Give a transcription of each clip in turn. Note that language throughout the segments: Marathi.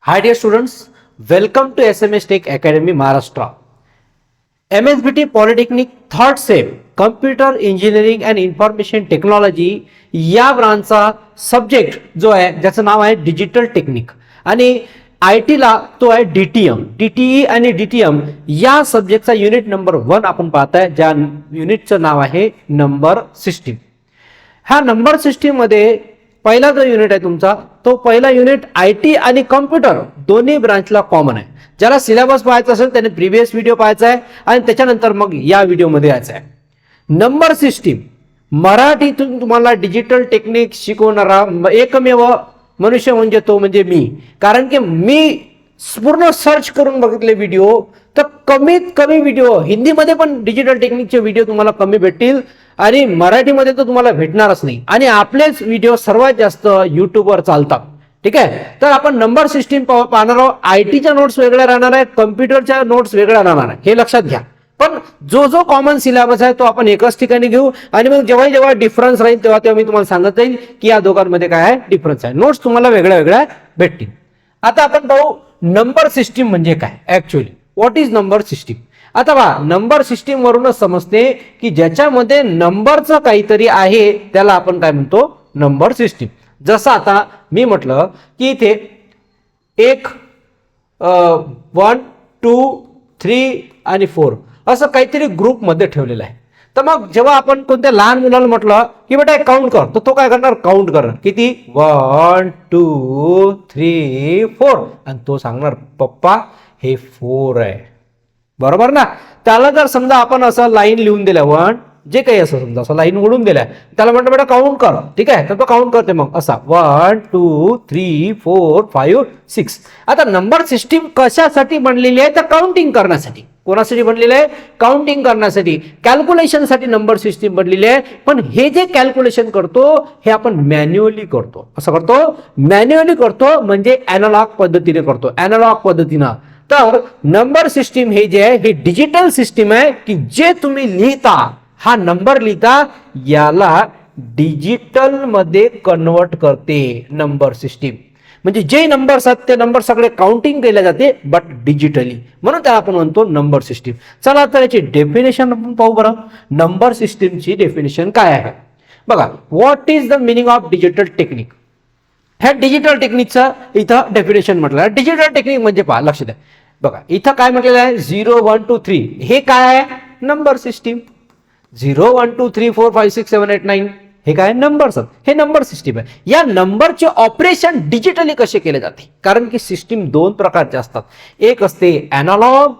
Hi dear students, welcome to SMS Tech Academy Maharashtra. MSBT Polytechnic third same computer engineering and information technology या ब्रांचचा सब्जेक्ट जो आहे ज्याचं नाव आहे डिजिटल टेक्निक आणि आय टीला तो आहे DTM. DTE आणि DTM या सब्जेक्टचा युनिट नंबर 1 आपण पाहताय, ज्या युनिटचं नाव आहे नंबर सिस्टीम. ह्या नंबर सिस्टीम मध्ये पहिला जो युनिट आहे तुमचा तो पहिला युनिट IT आणि कॉम्प्युटर दोन्ही ब्रांचला कॉमन आहे. ज्याला सिलेबस पाहायचा असेल त्याने प्रिव्हियस व्हिडिओ पाहायचा आहे आणि त्याच्यानंतर मग या व्हिडिओमध्ये यायचं आहे. नंबर सिस्टीम मराठीतून तुम्हाला डिजिटल टेक्निक शिकवणारा एकमेव मनुष्य म्हणजे तो म्हणजे मी. कारण की मी पूर्ण सर्च करून बघितले व्हिडिओ, तर कमीत कमी व्हिडिओ हिंदीमध्ये पण डिजिटल टेक्निकचे व्हिडिओ तुम्हाला कमी भेटतील आणि मराठीमध्ये तर तुम्हाला भेटणारच नाही. आणि आपलेच व्हिडिओ सर्वात जास्त युट्यूबवर चालतात. ठीक आहे, तर आपण नंबर सिस्टीम पाहणार आहोत. आयटीच्या नोट्स वेगळ्या राहणार आहेत, कम्प्युटरच्या नोट्स वेगळ्या राहणार आहे, हे लक्षात घ्या. पण जो जो कॉमन सिलेबस आहे तो आपण एकाच ठिकाणी घेऊ आणि मग जेव्हा जेव्हा डिफरन्स राहील तेव्हा तेव्हा मी तुम्हाला सांगत जाईल की या दोघांमध्ये काय आहे डिफरन्स आहे. नोट्स तुम्हाला वेगळ्या वेगळ्या भेटतील. आता आपण पाहू नंबर सिस्टीम म्हणजे काय. Actually what is number system. आता पहा, नंबर सिस्टीम वरूनच समजते की ज्याच्यामध्ये नंबरचं काहीतरी आहे त्याला आपण काय म्हणतो नंबर सिस्टीम. जसं आता मी म्हटलं की इथे 1 1 2 3 आणि 4 असं काहीतरी ग्रुपमध्ये ठेवलेलं आहे. तर मग जेव्हा आपण कोणत्या लहान मुलाला म्हटलं की बेटा काउंट कर, तर तो काय करणार काउंट करणार. किती 1 2 3 4 आणि तो सांगणार पप्पा हे 4 आहे. बरोबर ना. त्याला जर समजा आपण असं लाईन लिहून दिल्या 1 जे काही असं समजा असं लाईन ओढून दिल्या, त्याला म्हटलं बेटा काउंट कर. ठीक आहे, तर तो काउंट करते मग असा 1 2 3 4 5 6. आता नंबर सिस्टीम कशासाठी बनलेली आहे तर काउंटिंग करण्यासाठी. कोणासाठी बनलेलं आहे काउंटिंग करण्यासाठी, कॅल्क्युलेशनसाठी नंबर सिस्टीम बनलेली आहे. पण हे जे कॅल्क्युलेशन करतो हे आपण मॅन्युअली करतो. असं करतो मॅन्युअली करतो म्हणजे अॅनालॉग पद्धतीने करतो, अॅनालॉग पद्धतीनं. तर नंबर सिस्टीम हे जे आहे हे डिजिटल सिस्टीम आहे की जे तुम्ही लिहिता हा नंबर लिहिता याला डिजिटल मध्ये कन्वर्ट करते नंबर सिस्टीम. म्हणजे जे नंबर्स आहेत ते नंबर सगळे काउंटिंग केले जाते बट डिजिटली, म्हणून त्याला आपण म्हणतो नंबर सिस्टीम. चला तर याची डेफिनेशन आपण पाहू बरं. नंबर सिस्टीमची डेफिनेशन काय आहे बघा. What is the meaning of digital technique. ह्या डिजिटल टेक्निकचं इथं डेफिनेशन म्हटलं आहे. डिजिटल टेक्निक म्हणजे पहा, लक्ष द्या बघा इथं काय म्हटलेलं आहे 0 1 2 3 हे काय आहे नंबर सिस्टीम. 0 1 2 3 4 5 6 7 8 9 हे काय नंबर्स आहेत, हे नंबर सिस्टीम आहे. या नंबरचे ऑपरेशन डिजिटली कसे केले जाते, कारण की सिस्टीम 2 प्रकारचे असतात. एक असते अॅनालॉग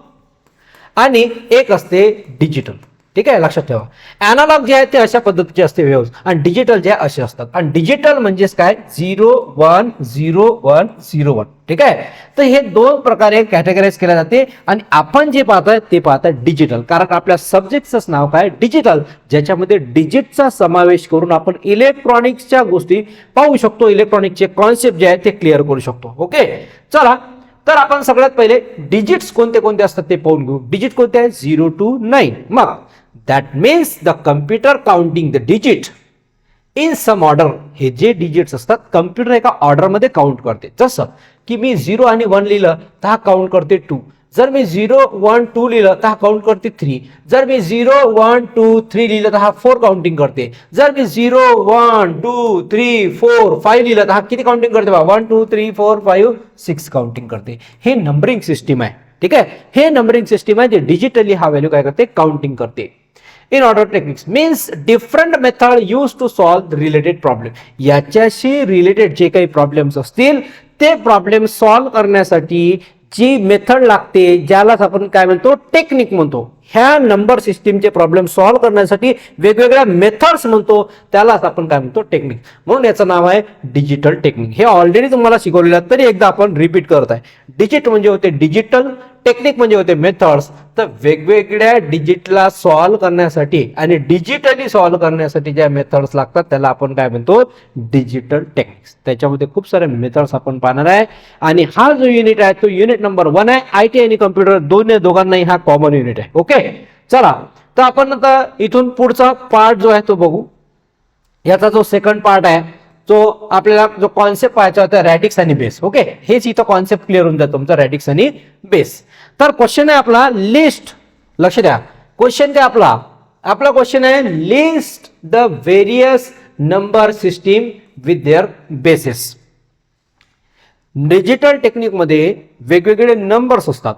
आणि एक असते डिजिटल. ठीक आहे, लक्षात ठेवा. अॅनालॉग जे आहे ते अशा पद्धतीचे असते वेव्स आणि डिजिटल जे असे असतात. आणि डिजिटल म्हणजेच काय 0 1 0 1 0 1. ठीक आहे, तर हे 2 प्रकारे कॅटेगराइज केले जाते आणि आपण जे पाहताय ते पाहताय डिजिटल, कारण आपल्या सब्जेक्टचं नाव काय डिजिटल, ज्याच्यामध्ये डिजिटचा समावेश करून आपण इलेक्ट्रॉनिक्सच्या गोष्टी पाहू शकतो, इलेक्ट्रॉनिकचे कॉन्सेप्ट जे आहे ते क्लिअर करू शकतो. ओके, चला तर आपण सगळ्यात पहिले डिजिट्स कोणते कोणते असतात ते पाहून घेऊ. डिजिट कोणते आहे 0 to 9. मग that means the computer counting the digit in some order. हे जे डिजिट्स असतात कम्प्युटर एका ऑर्डरमध्ये काउंट करते. जसं की मी 0 आणि 1 लिहिलं तर हा काउंट करते 2. जर मी 0 1 2 लिहिलं तर हा काउंट करते 3. जर मी 0 1 2 3 लिहिलं तर हा 4 काउंटिंग करते. जर मी 0 1 2 3 4 5 लिहिलं तर हा किती काउंटिंग करते 1 2 3 4 5 6 काउंटिंग करते. हे नंबरिंग सिस्टीम आहे. ठीक आहे, हे नंबरिंग सिस्टीम आहे जे डिजिटली हा व्हॅल्यू काय करते काउंटिंग करते. In order techniques means different method use to solve related problem. याच्याशी रिलेटेड जे काही प्रॉब्लेम्स असतील ते प्रॉब्लेम सॉल्व करण्यासाठी जी मेथड लागते ज्यालाच आपण काय म्हणतो टेक्निक म्हणतो. ह्या नंबर सिस्टीमचे प्रॉब्लेम सॉल्व करण्यासाठी वेगवेगळ्या मेथड्स म्हणतो त्यालाच आपण काय म्हणतो टेक्निक. म्हणून याचं नाव आहे डिजिटल टेक्निक. हे ऑलरेडी तुम्हाला शिकवलेलं आहे तरी एकदा आपण रिपीट करत आहे. डिजिट म्हणजे होते डिजिटल, टेक्निक म्हणजे होते मेथड्स. तर वेगवेगळ्या डिजिटला सॉल्व करण्यासाठी आणि डिजिटली सॉल्व करण्यासाठी ज्या मेथड्स लागतात त्याला आपण काय म्हणतो डिजिटल टेक्निक्स. त्याच्यामध्ये खूप सारे मेथड्स आपण पाहणार आहे आणि हा जो युनिट आहे तो युनिट नंबर 1 आहे. IT आणि कम्प्युटर दोघांनाही हा कॉमन युनिट आहे. ओके, चला तर आपण आता इथून पुढचा पार्ट जो आहे तो बघू. याचा जो सेकंड पार्ट आहे जो आपल्याला जो कॉन्सेप्ट पाहायचा होता रॅडिक्स आणि बेस. ओके, हेच इथं कॉन्सेप्ट क्लिअर होऊन जातो तुमचा रॅडिक्स आणि बेस. तर क्वेश्चन आहे आपला लिस्ट, लक्ष द्या क्वेश्चन काय आपला क्वेश्चन आहे list the various number system with their bases. Digital technique मध्ये वेगवेगळे नंबर्स असतात,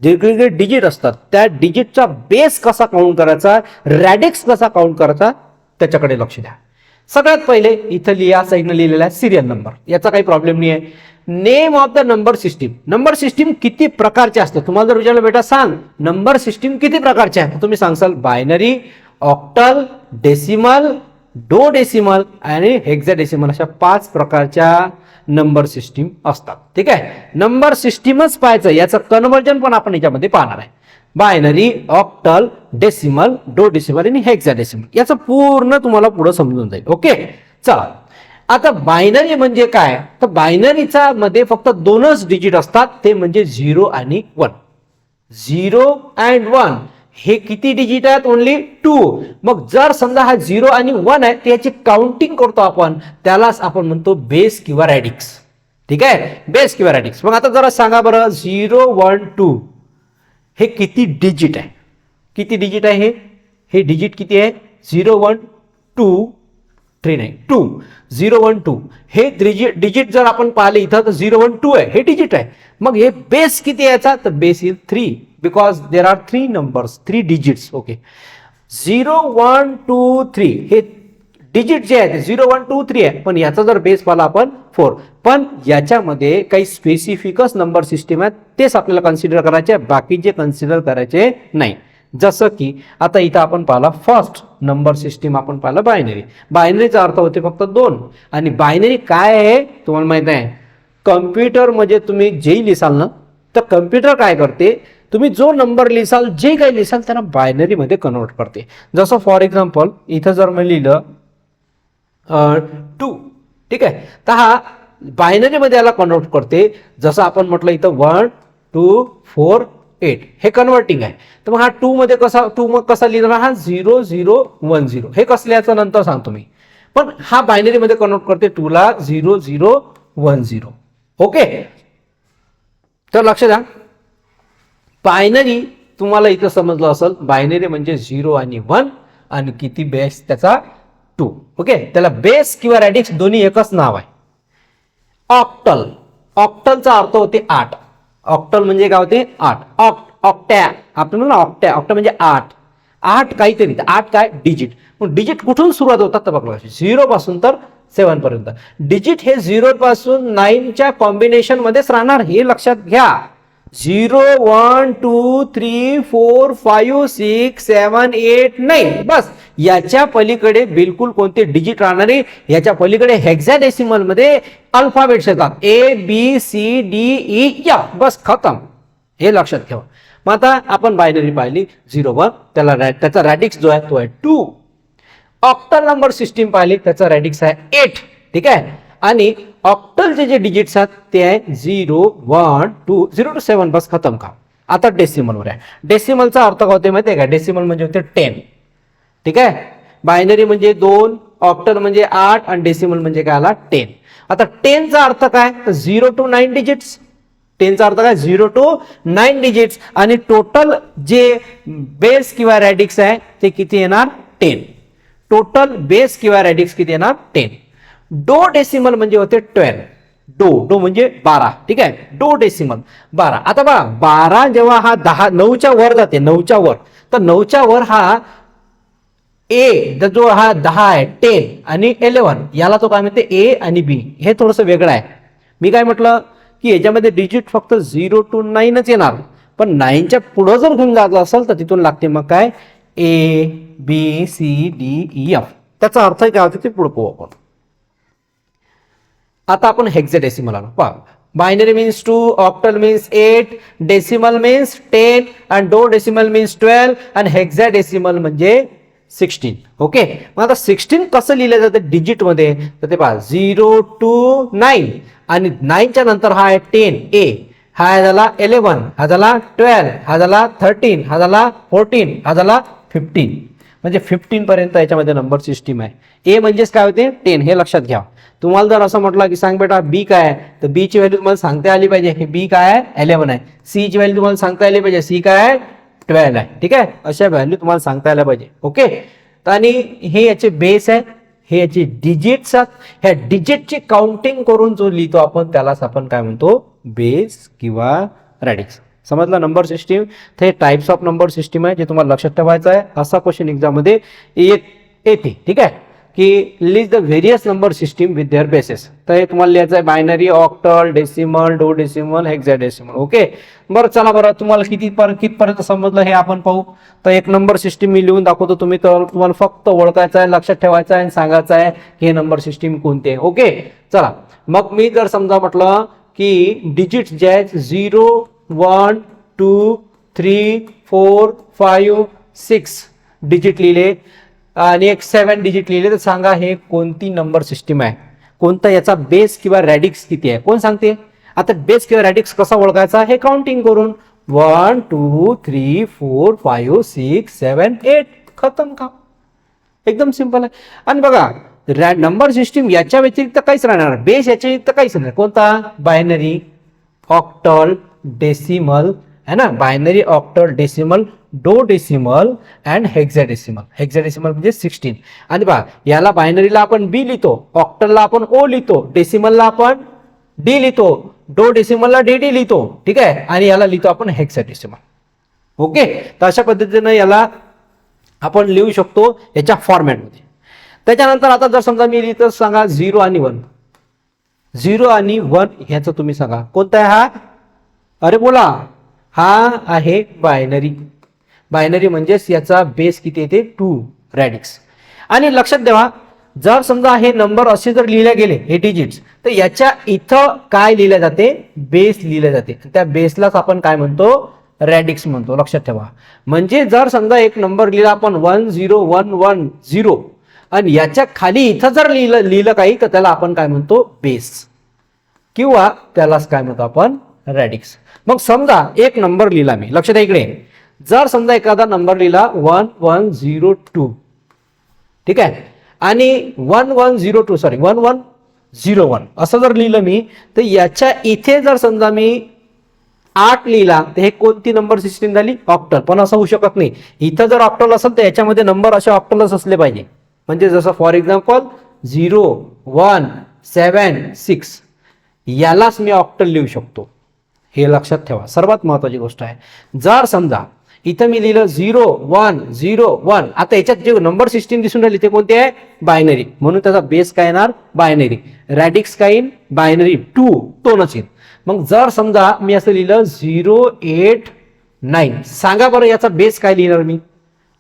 वेगवेगळे डिजिट असतात, त्या डिजिटचा बेस कसा काउंट करायचा, रॅडिक्स कसा काउंट करायचा त्याच्याकडे लक्ष द्या. सगळ्यात पहिले इथं लिहा साईडनं लिहिलेला आहे सिरियल नंबर, याचा काही प्रॉब्लेम नाही आहे. Name of the number system, number system किती प्रकारचे असते तुम्हाला जर विचारलं बेटा सांग नंबर सिस्टीम किती प्रकारचे आहे, तुम्ही सांगसाल बायनरी, ऑक्टल, डेसिमल, डो डेसिमल आणि हेक्साडेसिमल अशा 5 प्रकारच्या नंबर सिस्टीम असतात. ठीक आहे, नंबर सिस्टीमच पाहायचं, याचं कन्वर्जन पण आपण याच्यामध्ये पाहणार आहे. बायनरी, ऑक्टल, डेसिमल, डो डेसिमल आणि हेक्साडेसिमल याचं पूर्ण तुम्हाला पुढे समजून जाईल. ओके, चला आता बायनरी म्हणजे काय, तर बायनरीचा मध्ये फक्त 2च डिजिट असतात, ते म्हणजे 0 आणि 1. 0 अँड 1 हे किती डिजिट आहेत, ओनली 2. मग जर समजा हा 0 आणि 1 आहे त्याची काउंटिंग करतो आपण, त्यालाच आपण म्हणतो बेस किंवा रॅडिक्स. ठीक आहे, बेस किंवा रॅडिक्स. मग आता जरा सांगा बरं 0 1 2 हे किती डिजिट आहे, किती डिजिट आहे हे डिजिट किती आहे 0 1 2 3 नाही 2 0 1 2 हे डिजिट जर आपण पाहिले इथं तर 0 1 2 आहे, हे डिजिट आहे. मग हे बेस किती याचा, तर base is 3 because there are 3 numbers 3 digits. Okay, 0 1 2 3 हे डिजिट जे आहे 0 1 2 3 आहे, पण याचा जर बेस पाहिला आपण 4. पण याच्यामध्ये काही स्पेसिफिकच नंबर सिस्टीम आहेत, तेच आपल्याला कन्सिडर करायचे, बाकीचे कन्सिडर करायचे नाही. जसं की आता इथं आपण पाहिला फर्स्ट नंबर सिस्टीम आपण पाहिला बायनरी. बायनरीचा अर्थ होते फक्त 2. आणि बायनरी काय आहे तुम्हाला माहित आहे, कम्प्युटर मध्ये तुम्ही जे लिहिसाल ना तर कम्प्युटर काय करते, तुम्ही जो नंबर लिहिसाल जे काही लिहिसाल त्यांना बायनरी मध्ये कन्वर्ट करते. जसं फॉर एक्झाम्पल इथं जर मी लिहिलं 2, ठीक आहे, तर हा बायनरी मध्ये याला कन्वर्ट करते. जसं आपण म्हटलं इथं 1 2 4 8 हे कन्वर्टिंग आहे. तर मग हा 2 मध्ये कसा 2 मग कसा लिहिणार, हा 0 0 1 0 हे कसं लिहायचं नंतर सांगतो मी, पण हा बायनरी मध्ये कन्वर्ट करते 2 ला 0 0 1 0. ओके, तर लक्ष द्या बायनरी तुम्हाला इथं समजलं असेल, बायनरी म्हणजे 0 आणि 1 आणि किती बेस त्याचा 2. ओके, त्याला बेस किंवा रॅडिक्स दोन्ही एकच नाव आहे. ऑक्टल, ऑक्टलचा अर्थ होते 8. ऑक्टल म्हणजे काय होते 8. ऑक्टॅ आपण म्हणून ऑक्टॅ, ऑक्टॅ म्हणजे 8. 8 काहीतरी, 8 काय डिजिट. मग डिजिट कुठून सुरुवात होतात तर बघा 0 पासून तर 7 पर्यंत. डिजिट हे 0 पासून 9च्या कॉम्बिनेशन मध्येच राहणार, हे लक्षात घ्या. 0 1 2 3 4 5 6 7 8 9 बस, याच्या पलीकडे बिलकुल कोणते डिजिट राहणार नाही. याच्या पलीकडे हेक्साडेसिमल मध्ये अल्फाबेट्स येतात A B C D E F, बस खतम, हे लक्षात ठेवा. मग आता आपण बायनरी पाहिली 0 1, त्याचा रॅडिक्स जो आहे तो आहे 2. ऑक्टल नंबर सिस्टीम पाहिली, त्याचा रॅडिक्स आहे 8. ठीक आहे, आणि ऑक्टलचे जे डिजिट्स आहेत ते आहे 0 1 2 0 to 7 बस खतम काम. आता डेसिमलवर आहे. डेसिमलचा अर्थ काय होते माहिती आहे का, डेसिमल म्हणजे होते 10. ठीक आहे, बायनरी म्हणजे 2, ऑक्टल म्हणजे 8 आणि डेसिमल म्हणजे काय आला 10. आता 10 चा अर्थ काय, तर 0 to 9 डिजिट्स. 10 चा अर्थ काय 0 to 9 डिजिट्स आणि टोटल जे बेस किंवा रॅडिक्स आहे ते किती येणार 10. टोटल बेस किंवा रॅडिक्स किती येणार 10. डो डेसिमल म्हणजे होते 12. डो म्हणजे 12. ठीक आहे, डो डेसिमल 12. आता बघा 12 जेव्हा हा 10 9च्या वर जाते, 9च्या वर, तर 9च्या वर हा ए जो हा 10 आहे 10 आणि 11 याला तो काय म्हणते ए आणि बी, हे थोडंसं वेगळं आहे. मी काय म्हटलं की याच्यामध्ये डिजिट फक्त 0 to 9च येणार, पण 9च्या पुढं जर घेऊन जायचं असेल तर तिथून लागते मग काय A B C D E F. त्याचा अर्थ काय होते ते पुढे पाहू आपण. आता आपण हेक्साडेसिमल आलो पहा. Binary means 2, octal means 8, decimal means 10 आणि डो डेसिमल मीन्स 12 आणि हेक्साडेसिमल म्हणजे 16. ओके, मग आता 16 कसं लिहिलं जातं डिजिट मध्ये, तर ते पहा 0 to 9 आणि 9च्या नंतर हा आहे 10 A, हा झाला 11, हा झाला 12, हा झाला 13, हा झाला 14, हा झाला 15. म्हणजे 15 पर्यंत याच्यामध्ये नंबर सिस्टीम आहे. ए म्हणजेच काय होते 10, हे लक्षात घ्या. तुम्हाला जर असं म्हटलं की सांग बेटा बी काय आहे, तर बी ची व्हॅल्यू तुम्हाला सांगता आली पाहिजे, हे बी काय आहे 11 आहे. सी ची व्हॅल्यू तुम्हाला सांगता आली पाहिजे, सी काय आहे 12 आहे. ठीक आहे, अशा व्हॅल्यू तुम्हाला सांगता आल्या पाहिजे. ओके, तर आणि हे याचे बेस आहे, हे याचे डिजिट्स आहेत. ह्या डिजिटची काउंटिंग करून जो लिहितो आपण त्यालाच आपण काय म्हणतो बेस किंवा रॅडिक्स. समजलं नंबर सिस्टीम. तर हे टाइप्स ऑफ नंबर सिस्टीम आहे जे तुम्हाला लक्षात ठेवायचं आहे. असा क्वेश्चन एक्झाम मध्ये येते. ठीक आहे, की list the various number system with their bases. तर हे तुम्हाला लिहायचं आहे बायनरी, ऑक्टल, डेसिमल, डो डेसिमल, हेक्साडेसिमल. ओके, बरं चला बरं तुम्हाला कितपर्यंत समजलं हे आपण पाहू. तर एक नंबर सिस्टीम मी लिहून दाखवतो, तुम्हाला फक्त ओळखायचं आहे, लक्षात ठेवायचं आहे आणि सांगायचं आहे की हे नंबर सिस्टीम कोणते. ओके, चला मग मी जर समजा म्हटलं की डिजिट्स जे आहेत 0, 1, 2, 3, 4, 5, 6 डिजिट लिहिले आणि एक 7 डिजिट लिहिले, तर सांगा हे कोणती नंबर सिस्टीम आहे, कोणता याचा बेस किंवा रॅडिक्स किती आहे, कोण सांगते. आता बेस किंवा रॅडिक्स कसा ओळखायचा हे काउंटिंग करून 1, 2, 3, 4, 5, 6, 7, 8 खतम काम. एकदम सिंपल आहे. आणि बघा नंबर सिस्टीम याच्या व्यतिरिक्त काहीच राहणार, बेस याच्या व्यतिरिक्त काहीच नाही. कोणता बायनरी, ऑक्टल, डेसिमल है ना, बायनरी, ऑक्टल, डेसिमल, डो डेसिमल अँड हेक्साडेसिमल. हेक्साडेसिमल म्हणजे 16. आणि बघा याला बायनरीला आपण बी लिहितो, ऑक्टलला आपण ओ लिहितो, डेसिमलला आपण डी लिहितो, डो डेसिमलला डी लिहितो. ठीक आहे, आणि याला लिहितो आपण हेक्साडेसिमल. ओके, तर अशा पद्धतीने याला आपण लिहू शकतो याच्या फॉर्मॅटमध्ये. त्याच्यानंतर आता जर समजा मी लिहितो सांगा 0 आणि 1. 0 आणि 1 ह्याचं तुम्ही सांगा कोणता आहे हा. अरे बोला, हा आहे बायनरी. बायनरी म्हणजेच याचा बेस किती येते 2 रॅडिक्स. आणि लक्षात ठेवा जर समजा हे नंबर असे जर लिहिले गेले हे डिजिट्स, तर याच्या इथं काय लिहिले जाते, बेस लिहिले जाते. त्या बेसलाच आपण काय म्हणतो रॅडिक्स म्हणतो. लक्षात ठेवा. म्हणजे जर समजा एक नंबर लिहिला आपण 10110 आणि याच्या खाली इथं जर लिहिलं काही, तर त्याला आपण काय म्हणतो बेस किंवा त्यालाच काय म्हणतो आपण रॅडिक्स. मग समजा एक नंबर लिहिला मी, लक्षात आहे इकडे, जर समजा एखादा नंबर लिहिला 1102. ठीक आहे, आणि 1101 असं जर लिहिलं मी, तर याच्या इथे जर समजा मी 8 लिहिला, तर हे कोणती नंबर सिस्टीम झाली ऑक्टल. पण असं होऊ शकत नाही. इथं जर ऑक्टल असेल तर याच्यामध्ये नंबर असे ऑक्टलच असले पाहिजे. म्हणजे जसं फॉर एक्झाम्पल 0, 1, 7, 6 यालाच मी ऑक्टल लिहू शकतो. हे लक्षात ठेवा, सर्वात महत्वाची गोष्ट आहे. जर समजा इथं मी लिहिलं 0, 1, 0, 1, आता याच्यात जे नंबर सिस्टीम दिसून राहिली ते कोणते आहे बायनरी, म्हणून त्याचा बेस काय येणार बायनरी. रॅडिक्स काय येईल बायनरी 2 तो नसेल. मग जर समजा मी असं लिहिलं 089, सांगा बरं याचा बेस काय लिहिणार मी,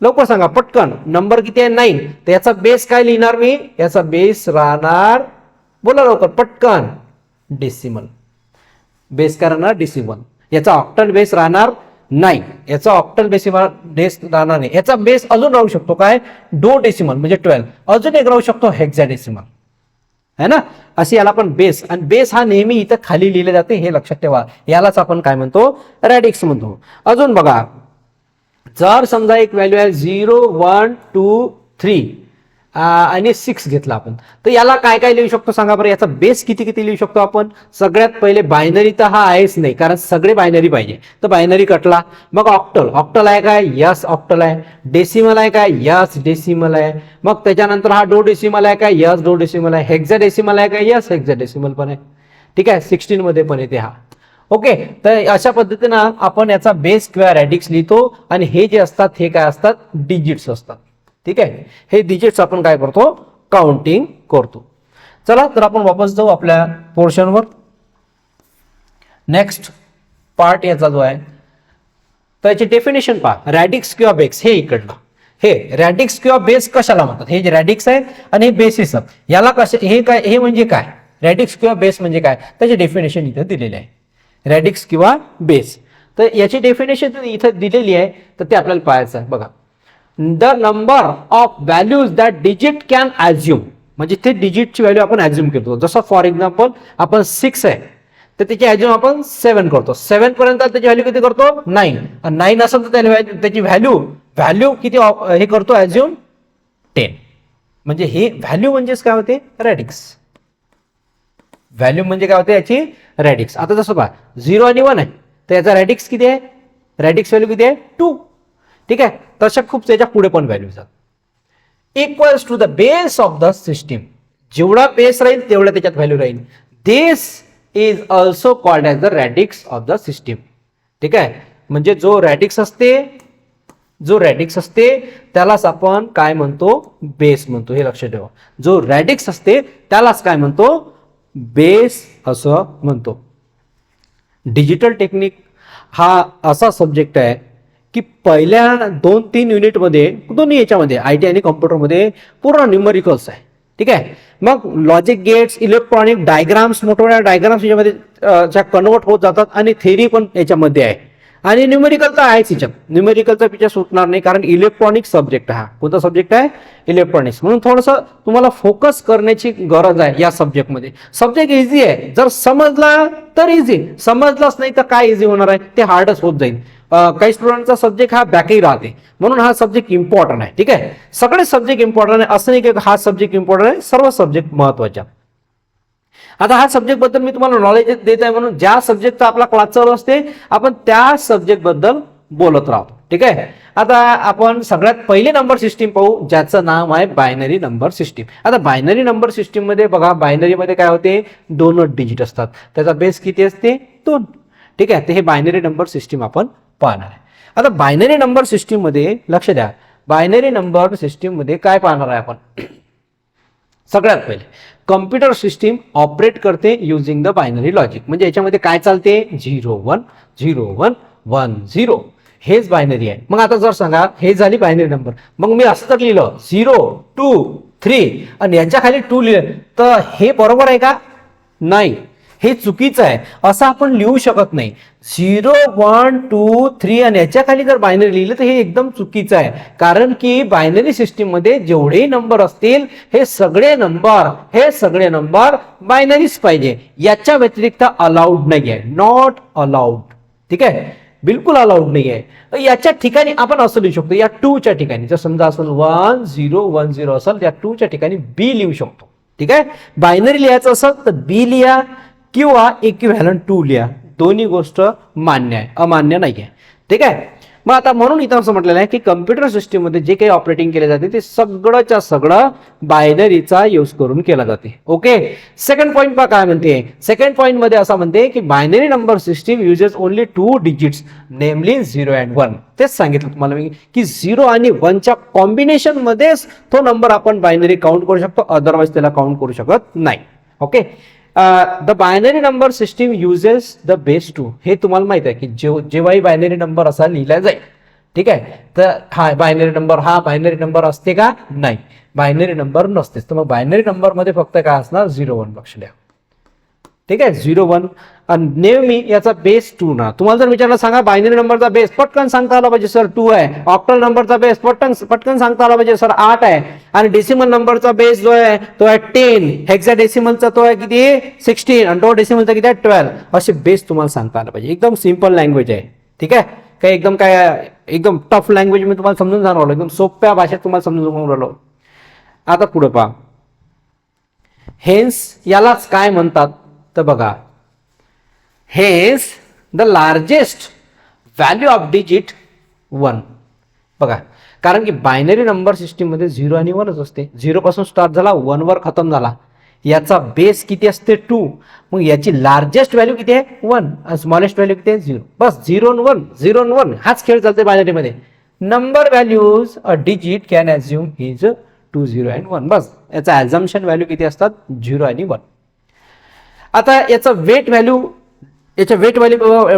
लवकर सांगा पटकन. नंबर किती आहे 9, तर याचा बेस काय लिहिणार मी, याचा बेस राहणार, बोला लवकर पटकन, डेसिमल. बेस काय राहणार डेसिमल. याचा ऑक्टल बेस राहणार 9, याचा ऑक्टल बेस राहणार नाही. याचा बेस अजून राहू शकतो काय डो डेसिमल म्हणजे 12, अजून एक राहू शकतो हेक्साडेसिमल है ना. असे याला पण बेस, आणि बेस हा नेहमी इथं खाली लिहिले जाते हे लक्षात ठेवा. यालाच आपण काय म्हणतो रॅडिक्स म्हणतो. अजून बघा जर समजा एक व्हॅल्यू आहे 0, 1, 2, 3 आणि 6 घेतला आपण, तर याला काय काय लिहू शकतो सांगा बरं. याचा बेस किती किती लिहू शकतो आपण. सगळ्यात पहिले बायनरी तर हा आहेच नाही, कारण सगळे बायनरी पाहिजे, तर बायनरी कटला. मग ऑक्टल आहे काय, यस ऑक्टल आहे. डेसिमल आहे काय, यस डेसिमल आहे. मग त्याच्यानंतर हा डो डेसिमल आहे काय, यस डो डेसिमल आहे. हेक्साडेसिमल आहे काय, यस हेक्साडेसिमल पण आहे. ठीक आहे, 16 मध्ये पण येते हा. ओके, तर अशा पद्धतीनं आपण याचा बेस किंवा रॅडिक्स लिहितो. आणि हे जे असतात हे काय असतात डिजिट्स असतात. ठीक आहे, हे डिजिट्स आपण काय करतो काउंटिंग करतो. चला तर आपण वापस जाऊ आपल्या पोर्शनवर. नेक्स्ट पार्ट याचा जो आहे तर याची डेफिनेशन पहा. रॅडिक्स किंवा बेस हे इकडलं, हे रॅडिक्स किंवा बेस कशाला म्हणतात. हे जे रॅडिक्स आहे आणि हे बेसिस याला कसे, हे काय, हे म्हणजे काय रॅडिक्स किंवा बेस म्हणजे काय, त्याचे डेफिनेशन इथं दिलेले आहे. रॅडिक्स किंवा बेस, तर याची डेफिनेशन इथं दिलेली आहे, तर ते आपल्याला पाहायचं आहे. बघा, the number of values that digit can assume, म्हणजे ते डिजिटची व्हॅल्यू आपण ॲझ्युम करतो. जसं फॉर एक्झाम्पल आपण 6 आहे तर त्याची ॲझ्युम आपण 7 करतो. 7 पर्यंत त्याची व्हॅल्यू किती करतो 9, आणि 9 असेल तर त्याची व्हॅल्यू किती हे करतो ॲज्युम 10. म्हणजे हे व्हॅल्यू म्हणजेच काय होते रॅडिक्स. व्हॅल्यू म्हणजे काय होते याची रॅडिक्स. आता जसं पहा 0 आणि 1 आहे तर याचा रॅडिक्स किती आहे, रॅडिक्स व्हॅल्यू किती आहे 2. ठीक आहे, तशा खूप त्याच्या पुढे पण व्हॅल्यू जातात. Equals to the base of the system. जेवढा बेस राहील तेवढा त्याच्यात व्हॅल्यू राहील. This is also called as the radix of the system. ठीक आहे, म्हणजे जो रॅडिक्स असते त्यालाच आपण काय म्हणतो बेस म्हणतो. हे लक्षात ठेवा, जो रॅडिक्स असते त्यालाच काय म्हणतो बेस असं म्हणतो. डिजिटल टेक्निक हा असा सब्जेक्ट आहे की पहिल्या 2-3 युनिटमध्ये दोन्ही याच्यामध्ये IT आणि कॉम्प्युटरमध्ये पूर्ण न्यूमरिकल्स आहे. ठीक आहे, मग लॉजिक गेट्स, इलेक्ट्रॉनिक डायग्राम्स, मोठमोठ्या डायग्राम्स याच्यामध्ये कन्वर्ट होत जातात आणि थेरी पण याच्यामध्ये आहे. आणि न्यूमेरिकल तर आहेच याच्यात, न्यूमेरिकलचा पिक्चर सुटणार नाही कारण इलेक्ट्रॉनिक सब्जेक्ट. हा कोणता सब्जेक्ट आहे इलेक्ट्रॉनिक्स. म्हणून थोडंसं तुम्हाला फोकस करण्याची गरज आहे या सब्जेक्टमध्ये. सब्जेक्ट इझी आहे, जर समजला तर इझी, समजलाच नाही तर काय इझी होणार आहे, ते हार्डच होत जाईल. काही स्टुडंटचा सब्जेक्ट हा बॅकही राहते, म्हणून हा सब्जेक्ट इम्पॉर्टंट आहे. ठीक आहे, सगळे सब्जेक्ट इम्पॉर्टंट आहे असं नाही की हा सब्जेक्ट इम्पॉर्टंट आहे, सर्व सब्जेक्ट महत्वाचे. आता हा सब्जेक्ट बद्दल मी तुम्हाला नॉलेज देत आहे, म्हणून ज्या सब्जेक्टचा आपला क्लास चालू असते आपण त्या सब्जेक्ट बद्दल बोलत राहतो. ठीक आहे, आता आपण सगळ्यात पहिले नंबर सिस्टीम पाहू ज्याचं नाव आहे बायनरी नंबर सिस्टीम. आता बायनरी नंबर सिस्टीम मध्ये बघा, बायनरी मध्ये काय होते 2च डिजिट असतात, त्याचा बेस किती असते 2. ठीक आहे, तर हे बायनरी नंबर सिस्टीम आपण पाहणार आहे. आता बायनरी नंबर सिस्टीम मध्ये लक्ष द्या, बायनरी नंबर सिस्टीम मध्ये काय पाहणार आहे आपण. सगळ्यात पहिले कॉम्प्युटर सिस्टीम ऑपरेट करते युजिंग द बायनरी लॉजिक. म्हणजे याच्यामध्ये काय चालते 0-1 0-1 1-0 हेच बायनरी आहे. मग आता जर सांगा हे झाली बायनरी नंबर, मग मी असं तर लिहिलं 0-2-3 आणि यांच्या खाली 2 लिहिलं तर हे बरोबर आहे का, नाही, हे चुकीचं आहे. असं आपण लिहू शकत नाही. 0-1-2-3 आणि याच्या खाली जर बायनरी लिहिलं तर हे एकदम चुकीचं आहे. कारण की बायनरी सिस्टीम मध्ये जेवढे नंबर असतील हे सगळे नंबर बायनरीच पाहिजे, याच्या व्यतिरिक्त अलाउड नाही आहे, नॉट अलाउड. ठीक आहे, बिलकुल अलाउड नाही आहे. याच्या ठिकाणी आपण असं लिहू शकतो, या 2च्या ठिकाणी जर समजा असेल 1-0-1-0 असेल, या 2च्या ठिकाणी B लिहू शकतो. ठीक आहे, बायनरी लिहायचं असेल तर B लिहा किंवा इक्विव्हॅलंट 2 लिहा, दोन्ही गोष्ट मान्य आहे, अमान्य नाही आहे. ठीक आहे, मग आता म्हणून इथं असं म्हटलेलं आहे की कम्प्युटर सिस्टीम मध्ये जे काही ऑपरेटिंग केले जाते ते सगळंच्या सगळं बायनरीचा यूज करून केला जाते. ओके, सेकंड पॉईंट पहा काय म्हणते. सेकंड पॉईंट मध्ये असं म्हणते की binary number system uses only 2 digits नेमली 0 and 1. तेच सांगितलं तुम्हाला मी की 0 आणि 1च्या कॉम्बिनेशन मध्येच तो नंबर आपण बायनरी काउंट करू शकतो, अदरवाइज त्याला काउंट करू शकत नाही. Okay, the binary number system uses the base 2. हे तुम्हाला माहित आहे की जेव्हाही बायनरी नंबर असा लिहिला जाईल. ठीक आहे, तर हा बायनरी नंबर असते का, नाही, बायनरी नंबर नसतेच. तर मग बायनरी नंबर मध्ये फक्त काय असणार 0-1 लक्ष द्या. ठीक आहे, 0-1 आणि नेहमी याचा बेस 2 ना. तुम्हाला जर विचारलं सांगा बायनरी नंबरचा बेस, पटकन सांगता आला पाहिजे सर 2 आहे. ऑक्टल नंबरचा बेस पटकन सांगता आला पाहिजे सर 8 आहे. आणि डेसिमल नंबरचा बेस जो आहे तो आहे 10, हेक्साडेसिमलचा तो आहे किती 16 आणि तो डेसिमलचा किती आहे 12. असे बेस तुम्हाला सांगता आला पाहिजे. एकदम सिंपल लँग्वेज आहे. ठीक आहे, एकदम टफ लँग्वेज मी तुम्हाला समजून सांगणार, एकदम सोप्या भाषेत तुम्हाला समजून सांगणार. आता पुढे पहा, हेन्स यालाच काय म्हणतात तर बघा, hence the largest value of digit 1. बघा, कारण की बायनरी नंबर सिस्टीम मध्ये 0 आणि 1च असते. 0 पासून स्टार्ट झाला 1 वर खतम झाला. याचा बेस किती असते 2, मग याची लार्जेस्ट व्हॅल्यू किती आहे 1, स्मॉलेस्ट व्हॅल्यू किती आहे 0. बस 0-1 हाच खेळ चालते बायनरी मध्ये. Number values a digit can assume is 2 0 and 1. बस याचा ॲझम्पशन व्हॅल्यू किती असतात 0 आणि 1. आता याचा वेट व्हॅल्यू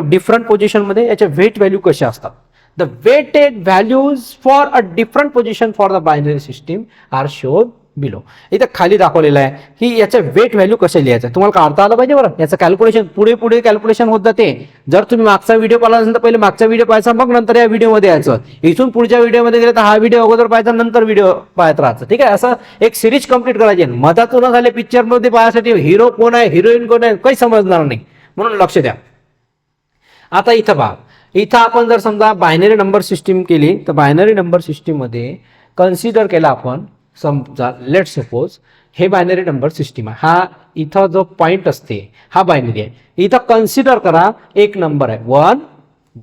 डिफरंट पोझिशन मध्ये याच्या वेट व्हॅल्यू कशा असतात. The weighted values for a different position for the binary system are shown below. इथं खाली दाखवलेलं आहे की याच्या वेट व्हॅल्यू कशा लिहायचं, तुम्हाला काढता आलं पाहिजे बरं. याचं कॅल्क्युलेशन पुढे कॅल्क्युलेशन होत जाते. जर तुम्ही मागचा व्हिडिओ पाहिला असेल तर पहिले मागचा व्हिडिओ पाहायचा, मग नंतर या व्हिडिओमध्ये यायचं. इथून पुढच्या व्हिडिओमध्ये गेले तर हा व्हिडिओ अगोदर पाहायचा, नंतर व्हिडिओ पाहत राहायचं. ठीक आहे, असं एक सिरीज कंप्लीट करायची. मधातून झाले पिक्चर मध्ये पाहण्यासाठी हिरो कोण आहे हिरोईन कोण आहे काही समजणार नाही, म्हणून लक्ष द्या. आता इथं पहा, इथं आपण जर समजा बायनरी नंबर सिस्टीम केली तर बायनरी नंबर सिस्टीममध्ये कन्सिडर केला आपण, समजा लेट सपोज हे बायनरी नंबर सिस्टीम आहे, हा इथं जो पॉइंट असते हा बायनरी आहे. इथं कन्सिडर करा एक नंबर आहे 1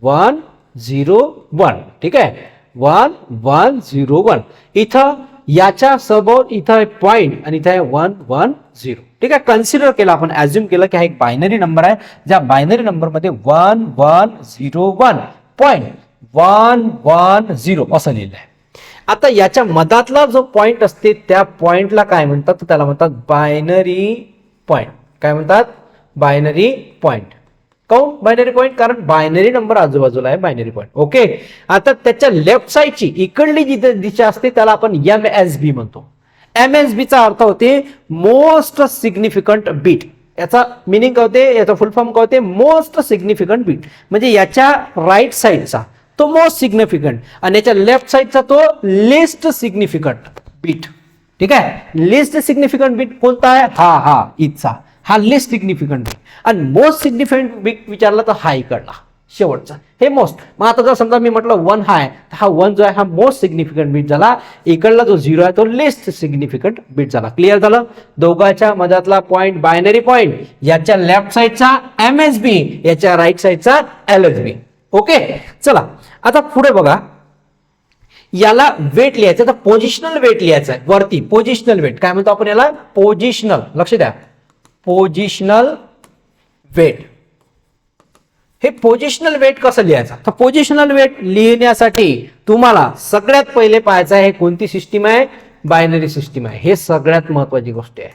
1 0 1. ठीक आहे, 1 1 0 1. इथं याच्या समोर इथं पॉइंट आणि इथं आहे 1 1 0. ठीक आहे, कन्सिडर केला आपण, ऍज्युम केलं की हा एक बायनरी नंबर आहे, ज्या बायनरी नंबर मध्ये 1 1 0 1 पॉइंट 1 1 0 असं लिहिलं आहे. आता याच्या मधातला जो पॉइंट असते त्या पॉइंटला काय म्हणतात, तर त्याला म्हणतात बायनरी पॉइंट. काय म्हणतात? Binary point. काऊन बायनरी पॉइंट? कारण बायनरी नंबर आजूबाजूला आहे बायनरी पॉइंट. ओके, आता त्याच्या लेफ्ट साइडची इकडली जी दिशा असते त्याला आपण MSB म्हणतो. MSB चा अर्थ होते मोस्ट सिग्निफिकंट बीट. याचा मिनिंग काय होते, याचा फुल फॉर्म काय होते, मोस्ट सिग्निफिकंट बीट. म्हणजे याच्या राईट साइडचा तो मोस्ट सिग्निफिकंट आणि याच्या लेफ्ट साइडचा तो लिस्ट सिग्निफिकंट बीट. ठीक आहे, लिस्ट सिग्निफिकंट बीट कोणता आहे? हा इथचा, हा लिस्ट सिग्निफिकंट बीट. आणि मोस्ट सिग्निफिकंट बीट विचारला तर हा इकडला शेवटचा, हे मोस्ट. मग आता जर समजा मी म्हटलं 1 हा आहे, तर हा 1 जो आहे हा मोस्ट सिग्निफिकंट बीट झाला, इकडला जो 0 आहे तो लिस्ट सिग्निफिकंट बीट झाला. क्लिअर झालं? दोघांच्या मधातला पॉइंट बायनरी पॉइंट, याच्या लेफ्ट साइडचा MSB, याच्या राईट साइडचा LSB. ओके, चला आता पुढे बघा, याला वेट लिहायचं, तर पोझिशनल वेट लिहायचं आहे वरती. पोझिशनल वेट काय म्हणतो आपण याला? पोझिशनल. लक्ष द्या, पोझिशनल वेट. हे पोझिशनल वेट कसं लिहायचं? तर पोझिशनल वेट लिहिण्यासाठी तुम्हाला सगळ्यात पहिले पाहायचं आहे कोणती सिस्टीम आहे? बायनरी सिस्टीम आहे. हे सगळ्यात महत्वाची गोष्ट आहे.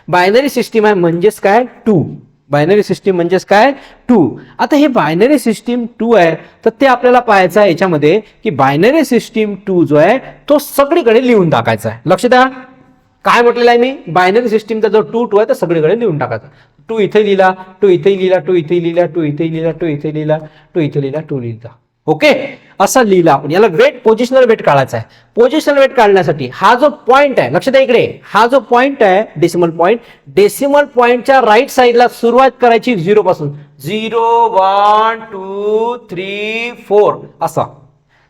बायनरी सिस्टीम आहे म्हणजेच काय? 2. बायनरी सिस्टीम म्हणजेच काय? 2. आता हे बायनरी सिस्टीम 2 आहे, तर ते आपल्याला पाहायचं आहे याच्यामध्ये की बायनरी सिस्टीम 2 जो आहे तो सगळीकडे लिहून टाकायचा आहे. लक्ष द्या, काय म्हटलेलं आहे मी? बायनरी सिस्टीमचा जो 2 आहे तो सगळीकडे लिहून टाकायचा. 2 इथे लिहिला, 2 इथे लिहिला, 2 इथे लिहिला, 2 इथे लिहिला, 2 इथे लिहिला, 2 इथे लिहिला, 2 लिहिला. ओके, असं लिहिलं आपण. याला वेट, पोझिशनल वेट काढायचा आहे. पोझिशनल वेट काढण्यासाठी हा जो पॉइंट आहे, लक्ष द्या इकडे, हा जो पॉइंट आहे डेसिमल पॉइंट, डेसिमल पॉइंटच्या राईट साइडला सुरुवात करायची 0 पासून. 0 1 2 3 4 असा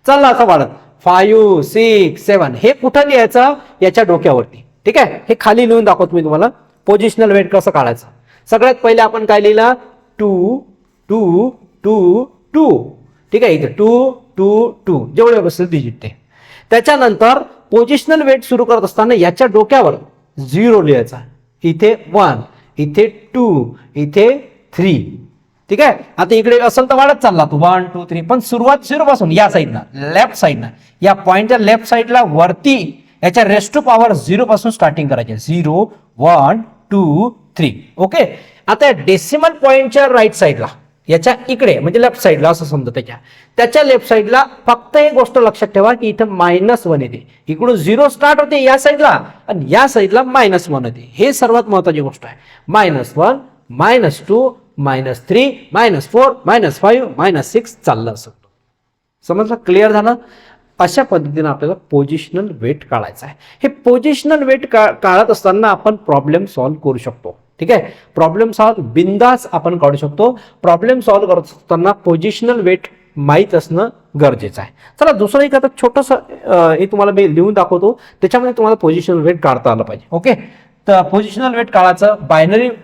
चालला, असा वाढत 5 6 7. हे कुठं लिहायचं? याच्या डोक्यावरती. ठीक आहे, हे खाली लिहून दाखवतो मी तुम्हाला पोझिशनल वेट कसं काढायचं. सगळ्यात पहिले आपण काय लिहिला? 2 2 2 2. ठीक आहे, इथे 2 2 2 जेवढे बसतील डिजिट ते. त्याच्यानंतर पोझिशनल वेट सुरू करत असताना याच्या डोक्यावर 0 लिहायचा, इथे 1, इथे 2, इथे 3. ठीक आहे, आता इकडे असेल तर वाढत चालला तो 1 2 3, पण सुरुवात 0 पासून या साईडला, लेफ्ट साईडला, या पॉइंटच्या लेफ्ट साईडला वरती याच्या रेस्ट टू पॉवर 0 पासून स्टार्टिंग करायचे. 0 1 2 3. ओके, आता डेसिमल पॉइंटच्या राईट साईडला, याच्या इकडे म्हणजे लेफ्ट साईडला असं समजा, त्याच्या लेफ्ट साईडला फक्त एक गोष्ट लक्षात ठेवा की इथं -1 येते. इकडून 0 स्टार्ट होते या साईडला आणि या साईडला -1 येते. हे सर्वात महत्वाची गोष्ट आहे. -1 -2 -3 -4 -5 -6 चाललं असं. समजलं? क्लिअर झालं? अशा पद्धतीने आपल्याला पोझिशनल वेट काढायचं आहे. हे पोझिशनल वेट काढत असताना आपण प्रॉब्लेम सॉल्व्ह करू शकतो. ठीक आहे, प्रॉब्लेम सॉल्व्ह बिंदास आपण काढू शकतो. प्रॉब्लेम सॉल्व्ह करत असताना पोझिशनल वेट माहीत असणं गरजेचं आहे. चला दुसरं एक आता छोटंसं हे तुम्हाला मी लिहून दाखवतो, त्याच्यामध्ये तुम्हाला पोझिशनल वेट काढता आलं पाहिजे. ओके, तर पोझिशनल वेट काढायचं,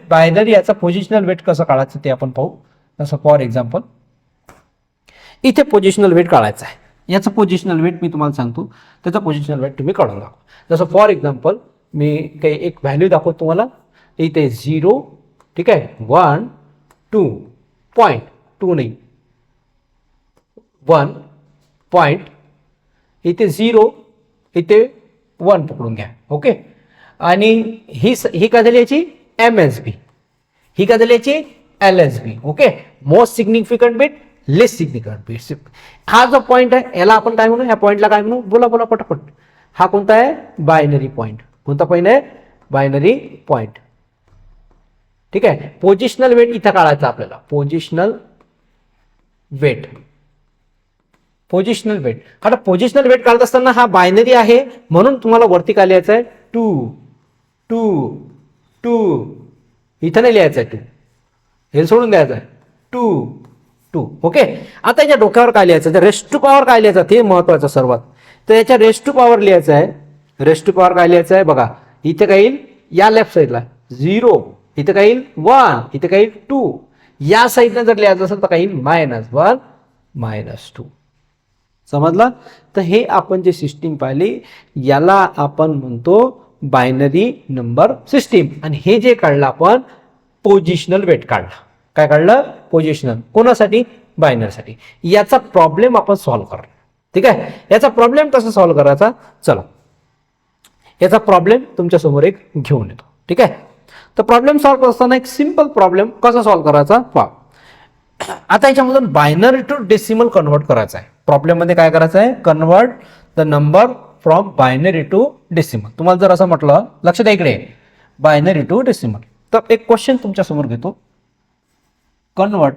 बायनरी याचं पोझिशनल वेट कसं काढायचं ते आपण पाहू. जसं फॉर एक्झाम्पल इथे पोझिशनल वेट काढायचं आहे. याचं पोझिशनल वेट मी तुम्हाला सांगतो, त्याचं पोझिशनल वेट तुम्ही काढून दाखवा. जसं फॉर एक्झाम्पल मी काही एक व्हॅल्यू दाखवतो तुम्हाला. इथे 0, ठीक आहे, 1 2 पॉइंट 2 नाही 1 पॉइंट, इथे 0, इथे 1 पकडून घ्या. ओके, आणि ही काय झाली याची? MSB. ही काय झाली याची? LSB. Okay, most significant bit, less significant bit. हा जो पॉइंट आहे याला आपण काय म्हणू? ह्या पॉइंटला काय म्हणू? बोला बोला पटापट. हा कोणता आहे? Binary point. कोणता पॉइंट आहे? Binary point. ठीक आहे, पोझिशनल वेट इथं काढायचं आपल्याला. Positional weight, positional weight. आता पोझिशनल वेट काढत असताना हा बायनरी आहे म्हणून तुम्हाला वरती काय लिहायचं आहे? 2 2 2. इथं नाही लिहायचं आहे 2, हे सोडून द्यायचं आहे. 2 टू. ओके, आता याच्या डोक्यावर काय लिहायचं, रेस्ट टू पॉवर काय लिहायचं ते महत्वाचं सर्वात. तर याच्या रेस्ट टू पॉवर लिहायचं आहे. रेस्ट टू पॉवर काय लिहायचं आहे बघा, इथे काय येईल या लेफ्ट साईडला 0, इथे काय येईल 1, इथे काय येईल 2. या साईडला जर लिहायचं असेल तर काय येईल -1 -2. समजलं. तर हे आपण जे सिस्टीम पाहिली याला आपण म्हणतो बायनरी नंबर सिस्टीम. आणि हे जे काढलं आपण पोझिशनल वेट काढला. काय काढलं, पोझिशनल. कोणासाठी, बायनरीसाठी. याचा प्रॉब्लेम आपण सॉल्व्ह करणार. ठीक आहे, याचा प्रॉब्लेम कसा सॉल्व्ह करायचा, चला याचा प्रॉब्लेम तुमच्या समोर एक घेऊन येतो. ठीक आहे, तर प्रॉब्लेम सॉल्व्ह करताना एक सिंपल प्रॉब्लेम कसा सॉल्व्ह करायचा पहा. आता याच्यामधून बायनरी टू डेसिमल कन्वर्ट करायचं आहे. प्रॉब्लेम मध्ये काय करायचं आहे, convert the number from binary to decimal. तुम्हाला जर असं म्हटलं, लक्ष द्या इकडे, बायनरी टू डेसिमल, तर एक क्वेश्चन तुमच्या समोर घेतो. कन्वर्ट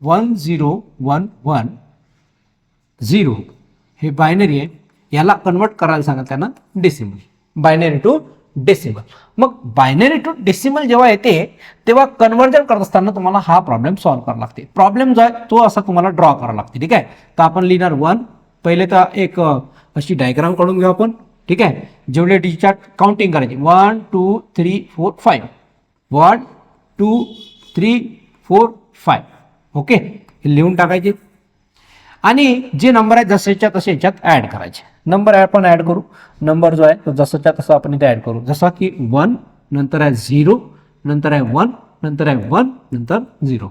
1010 हे बायनरी आहे, याला कन्वर्ट करायला सांगा त्यांना डेसिमल. Binary to decimal. मग बायनरी टू डेसिमल जेव्हा येते तेव्हा कन्वर्जन करत असताना तुम्हाला हा प्रॉब्लेम सॉल्व्ह करावा लागते. प्रॉब्लेम जो आहे तो असा तुम्हाला ड्रॉ करावा लागते. ठीक आहे, तर आपण लिहिणार 1. पहिले तर एक अशी डायग्राम काढून घेऊ आपण. ठीक आहे, जेवढे डिजिट काउंटिंग करायची 1 2 3 4 5, 1 2 3 4 5. ओके, हे लिहून टाकायचे आणि जे नंबर आहे जसेच्या तसे याच्यात ऍड करायचे. नंबर आपण ऍड करू. नंबर जो आहे तो जसाच्या तसा आपण इथे ऍड करू. जसा की 1 नंतर आहे 0 नंतर आहे 1 नंतर आहे 1 नंतर 0.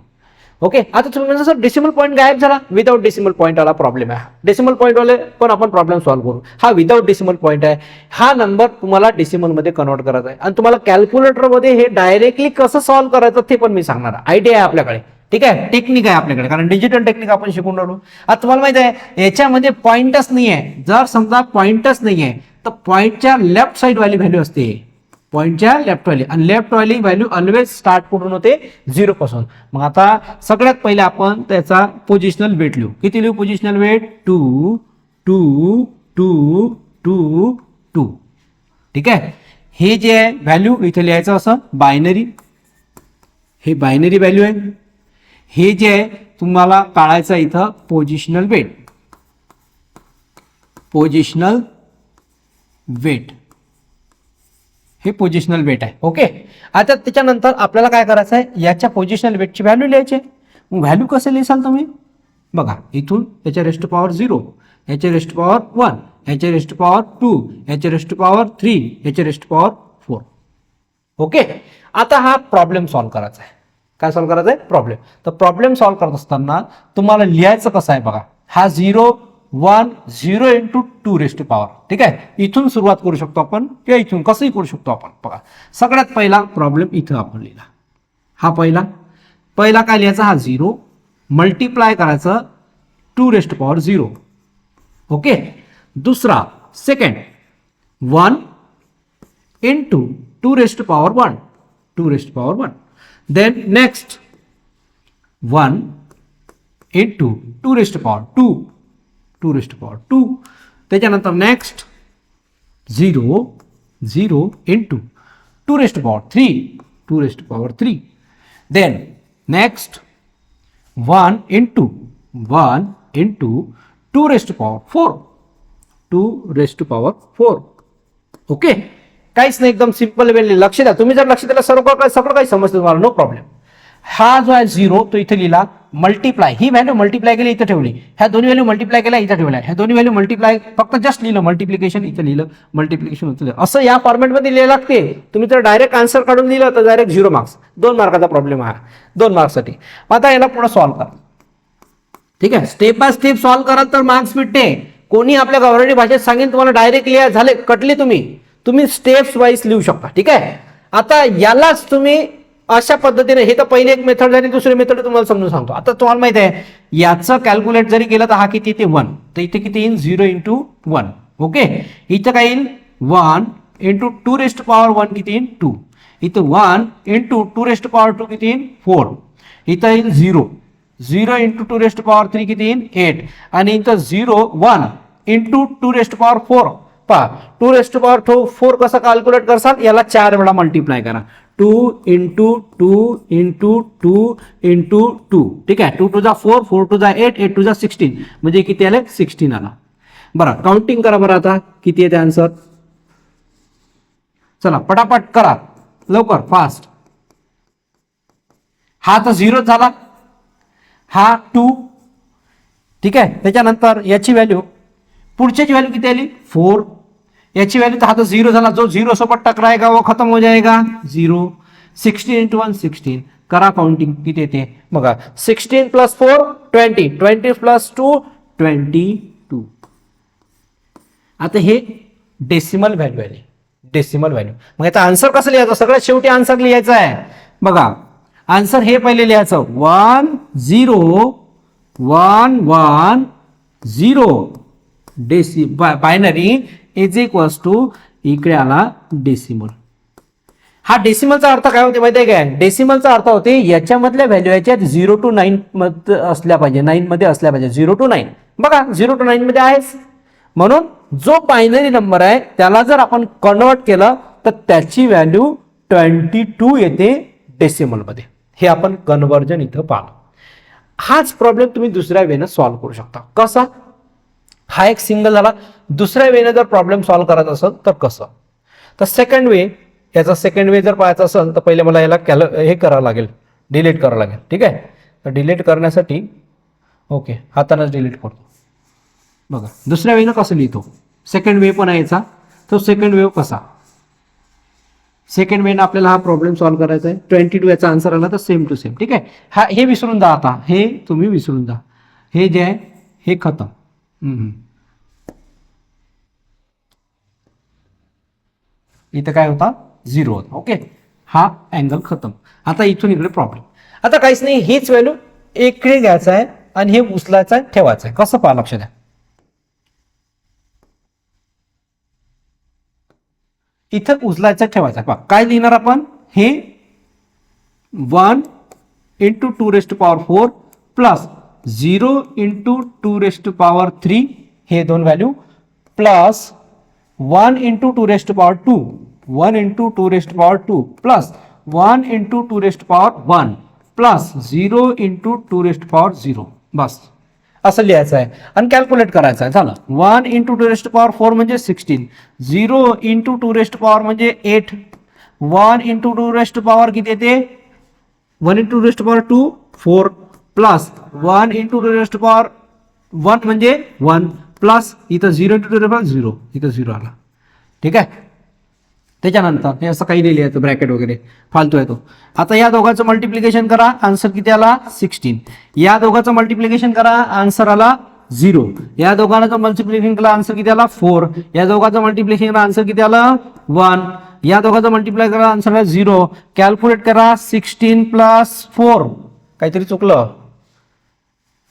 ओके, आता तुम्ही म्हणजे सर डेसिमल पॉईंट गायब झाला. विदाउट डेसिमल पॉईंट वाला प्रॉब्लेम आहे. डेसिमल पॉईंट वाले पण आपण प्रॉब्लेम सॉल्व्ह करू. हा विदाउट डेसिमल पॉईंट आहे. हा नंबर तुम्हाला डेसिमल मध्ये कन्वर्ट करायचा आहे आणि तुम्हाला कॅल्क्युलेटर मध्ये हे डायरेक्टली कसं सॉल्व्ह करायचं ते पण मी सांगणार. आयडिया आहे आपल्याकडे. ठीक आहे, टेक्निक आहे आपल्याकडे, कारण डिजिटल टेक्निक आपण शिकून राहिलो. आता तुम्हाला माहिती आहे याच्यामध्ये पॉइंटच नाही आहे. जर समजा पॉइंटच नाही आहे तर पॉइंटच्या लेफ्ट साईड वाली व्हॅल्यू असते, पॉइंटच्या लेफ्ट वाली. आणि लेफ्ट वाली व्हॅल्यू ऑलवेज स्टार्ट कुठून होते, 0 पासून. मग आता सगळ्यात पहिले आपण त्याचा पोझिशनल वेट लिहू. किती लिहू पोझिशनल वेट, 2 2 2 2 2. ठीक आहे, हे जे आहे व्हॅल्यू इथे लिहायचं असं बायनरी, हे बायनरी व्हॅल्यू आहे. हे जे आहे तुम्हाला काढायचं इथं पोझिशनल वेट, पोझिशनल वेट, हे पोझिशनल वेट आहे. ओके, आता त्याच्यानंतर आपल्याला काय करायचं आहे, याच्या पोझिशनल वेटची व्हॅल्यू लिहायची. मग व्हॅल्यू कसं लिहाल तुम्ही बघा, इथून याच्या रेस्ट पॉवर 0, याच्या रेस्ट पॉवर 1, याच्या रेस्ट पॉवर 2, याच्या रेस्ट पॉवर 3, याच्या रेस्ट पॉवर 4. ओके, आता हा प्रॉब्लेम सॉल्व्ह करायचा आहे. काय सॉल्व्ह करायचं आहे, प्रॉब्लेम. तर प्रॉब्लेम सॉल्व्ह करत असताना तुम्हाला लिहायचं कसं आहे बघा, हा 0 1 0 इंटू 2 रेस्ट पॉवर. ठीक आहे, इथून सुरुवात करू शकतो आपण किंवा इथून कसंही करू शकतो आपण. बघा सगळ्यात पहिला प्रॉब्लेम इथं आपण लिहिला. हा पहिला काय लिहायचा, हा 0 मल्टिप्लाय करायचं 2 रेस्ट पॉवर 0. ओके, दुसरा second 1 into 2 rest power 1, 2 rest power 1. Then next 1 into 2 raised to power 2, 2 raised to power 2. त्याच्यानंतर next 0 0 into 2 raised to power 3, 2 raised to power 3. Then next 1 into 2 raised to power 4, 2 raised to power 4. Okay, काहीच नाही, एकदम सिंपल वे. लक्ष द्या, तुम्ही जर लक्ष दिलं सगळं काही समजतं तुम्हाला, नो प्रॉब्लेम. हा जो आहे 0 तो इथे लिहिला, मल्टिप्लाय, ही व्हॅल्यू मल्टिप्लाय केली इथे ठेवली, ह्या दोन्ही व्हॅल्यू मल्टिप्लाय केल्या इथे ठेवल्या, ह्या दोन्ही व्हॅल्यू मल्टिप्लाय फक्त जस्ट लिहिलं, मल्टिप्लिकेशन इथे लिहिलं, मल्टिप्लिकेशन इथे लिहिलं, असं या फॉर्मॅटमध्ये लिहायला लागते. तुम्ही जर डायरेक्ट आन्सर काढून लिहिलं तर डायरेक्ट 0 मार्क्स, 2 मार्काचा प्रॉब्लेम आहे, 2 मार्क्ससाठी. आता याला पुढे सॉल्व्ह करा. ठीक आहे, स्टेप बाय स्टेप सॉल्व्ह कराल तर मार्क्स भेटते. कोणी आपल्या गव्हर्नमेंट भाषेत सांगेन तुम्हाला डायरेक्ट लिहा झाले कटले, तुम्ही स्टेप्स वाईज लिहू शकता. ठीक आहे, आता यालाच तुम्ही अशा पद्धतीने, हे तर पहिली एक मेथड झाली, दुसरी मेथड तुम्हाला समजून सांगतो. आता तुम्हाला माहिती आहे याचं कॅल्क्युलेट जरी केलं तर हा किती येते 1, तर इथे किती येईल 0 इंटू 1. ओके, इथं काय येईल 1 इंटू 2 रेस्ट पॉवर 1 किती येईल 2. इथं 1 इंटू 2 रेस्ट पॉवर 2 किती येईल 4. इथं येईल 0 0 इंटू 2 रेस्ट पॉवर 3 किती येईल 8. आणि इथं 0 1 इंटू 2 रेस्ट पॉवर 4. पहा 2 रेस्ट पॉवर 4 कसं कॅल्क्युलेट करसाल, याला 4 वेळा मल्टिप्लाय करा. 2 इंटू 2 इंटू 2 इंटू 2. ठीक आहे, 2 टू जा 4, 4 टू जा 8, 8 टू जा 16, म्हणजे किती आले 16 आला. बरं काउंटिंग करा बरं आता किती येते आन्सर. चला पटापट करा लवकर फास्ट. हा तर 0 झाला, हा 2. ठीक आहे, त्याच्यानंतर याची व्हॅल्यू, पुढच्याची व्हॅल्यू किती आली 4. याची व्हॅल्यू तर हा तर 0 झाला, जो 0 सोबत टकराएगा वो खत्म हो जाएगा 0. 16 इंटू 1 16. करा काउंटिंग किती येते बघा. 16 प्लस 4 20, 20 प्लस 2 22. आता हे डेसिमल व्हॅल्यू आली, डेसिमल व्हॅल्यू. मग याचा आन्सर कसं लिहायचं, सगळ्यात शेवटी आन्सर लिहायचा आहे बघा. आन्सर हे पहिले लिहायचं 1 0 1 1 0 बायनरी इज इक्वल्स टू इकडे आला डेसिमल. हा डेसिमलचा अर्थ काय होते माहिती आहे काय, डेसिमलचा अर्थ होते याच्यामधल्या व्हॅल्यू याच्यात 0 to 9 मध्ये असल्या पाहिजे, 9 मध्ये असल्या पाहिजे. 0 to 9 बघा 0 to 9 मध्ये आहेच, म्हणून जो बायनरी नंबर आहे त्याला जर आपण कन्वर्ट केलं तर त्याची व्हॅल्यू 22 येते डेसिमल मध्ये. हे आपण कन्वर्जन इथं पाहतो. हाच प्रॉब्लेम तुम्ही दुसऱ्या वेने सॉल्व्ह करू शकता. कसा, हा एक सिंगल झाला. दुसऱ्या वेने जर प्रॉब्लेम सॉल्व्ह करायचा असेल तर कसं, तर सेकंड वे, याचा सेकंड वे जर पाहायचा असेल तर पहिले मला याला हे करावं लागेल, डिलीट करावं लागेल. ठीक आहे, तर डिलीट करण्यासाठी ओके हातानंच डिलीट करतो. बघा दुसऱ्या वेनं कसं लिहितो, सेकंड वे पण आहे याचा, तो सेकंड वेव कसा, सेकंड वेनं आपल्याला हा प्रॉब्लेम सॉल्व्ह करायचा आहे. 22 याचा आन्सर आला तर सेम टू सेम. ठीक आहे, हा हे विसरून जा, आता हे तुम्ही विसरून जा, हे जे आहे हे खतम. इथं काय होता 0 होता. ओके, हा अँगल खतम. आता इथून इकडे प्रॉब्लेम, आता काहीच नाही, हीच व्हॅल्यू इकडे घ्यायचं आहे आणि हे उचलायचं आहे ठेवायचं आहे. कसं पहा, लक्ष द्या. इथं उचलायचं ठेवायचं आहे. काय लिहिणार आपण, हे 1 into 2 rest power 4 plus 0 into 2 rest power 3, हे दोन value, plus 1 into 2 rest power 2, 1 into 2 rest power 2 plus 1 into 2 rest power 1 plus 0 into 2 rest power 0. बस असं लिहायचं आहे आणि कॅल्क्युलेट करायचं आहे. झालं. 1 इंटू 2 रेस्ट पॉवर 4 म्हणजे 16, 0 इंटू 2 रेस्ट पॉवर म्हणजे 8, 1 इंटू 2 रेस्ट पॉवर किती येते, 1 into rest power 2 4 plus 1 into 2 rest power 1 म्हणजे 1 प्लस इथं 0 इंटू 2 रेस्ट पॉवर 0, इथं 0 आला. ठीक आहे, त्याच्यानंतर हे असं काही लिहिलं आहे ब्रॅकेट वगैरे फालतू आहे तो. आता या दोघांचं मल्टिप्लिकेशन करा, आन्सर किती आला 16. या दोघांचं मल्टिप्लिकेशन करा, आन्सर आला 0. या दोघांचं मल्टिप्लिकेशन केला, आन्सर किती आला 4. या दोघांचं मल्टिप्लिकेशन करा, आन्सर किती आला 1. या दोघांचं मल्टिप्लाय करा, आन्सर आला 0. कॅल्क्युलेट करा, 16 प्लस 4, काहीतरी चुकलं,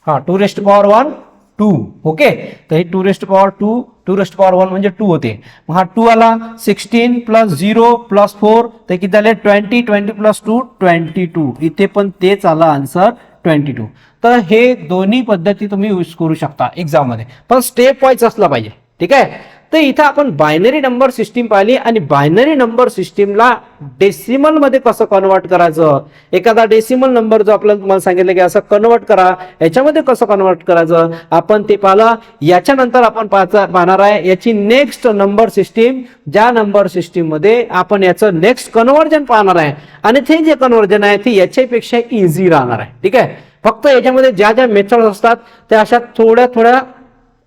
हा 2 रेस्ट पॉवर 1 2. ओके, तर हे 2 रेस्ट पॉवर 2, 2 रेस्ट पॉवर 1 म्हणजे 2 होते. मग हा 2 आला, 16 प्लस 0 प्लस 4, ते किती झाले 20, 20 प्लस 2 22. इथे पण तेच आला आन्सर 22. तर हे दोन्ही पद्धती तुम्ही यूज करू शकता एक्झाम मध्ये, पण स्टेप वाईज असला पाहिजे. ठीक आहे, तर इथं आपण बायनरी नंबर सिस्टीम पाहिली आणि बायनरी नंबर सिस्टीमला डेसिमल मध्ये कसं कन्वर्ट करायचं, एखादा डेसिमल नंबर जो आपल्याला तुम्हाला सांगितलं की असं कन्वर्ट करा, याच्यामध्ये कसं कन्वर्ट करायचं आपण ते पाहिलं. याच्यानंतर आपण पाहणार आहे याची नेक्स्ट नंबर सिस्टीम, ज्या नंबर सिस्टीम मध्ये आपण याचं नेक्स्ट कन्वर्जन पाहणार आहे आणि ते जे कन्वर्जन आहे ते याच्यापेक्षा इझी राहणार आहे. ठीक आहे, फक्त याच्यामध्ये ज्या ज्या मेथड्स असतात त्या अशा थोड्या थोड्या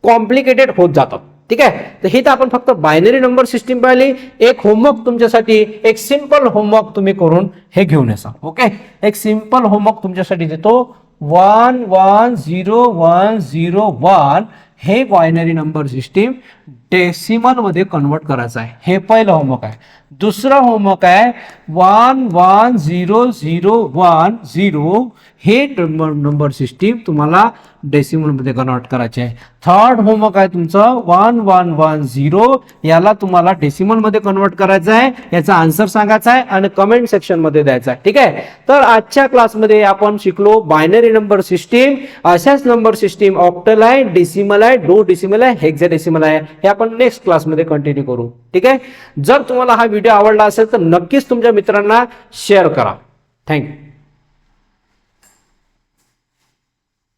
कॉम्प्लिकेटेड होत जातात. ठीक आहे, तर हे तर आपण फक्त बायनरी नंबर सिस्टीम पाहिली. एक होमवर्क तुमच्यासाठी, एक सिंपल होमवर्क तुम्ही करून हे घेऊन याचा. ओके, एक सिंपल होमवर्क तुमच्यासाठी देतो. 1 1 0 1 0 1 हे बायनरी नंबर सिस्टीम डेसिमल मध्ये कन्वर्ट करायचं आहे. हे पहिलं होमवर्क आहे. दुसरं होमवर्क आहे 1 1 0 0 1 0 हे नंबर सिस्टीम तुम्हाला डेसिमलमध्ये कन्वर्ट करायचे आहे. थर्ड होमवर्क आहे तुमचं 1110, याला तुम्हाला डेसिमलमध्ये कन्वर्ट करायचं आहे. याचा आन्सर सांगायचा आहे आणि कमेंट सेक्शन मध्ये द्यायचा आहे. ठीक आहे. तर आजच्या क्लासमध्ये आपण शिकलो बायनरी नंबर सिस्टीम, अशाच नंबर सिस्टीम ऑक्टल आहे, डेसिमल आहे, डो डेसिमल आहे, हेक्साडेसिमल आहे. हे आपण नेक्स्ट क्लासमध्ये कंटिन्यू करू. ठीक आहे. जर तुम्हाला हा व्हिडिओ आवडला असेल तर नक्कीच तुमच्या मित्रांना शेअर करा. थँक्यू.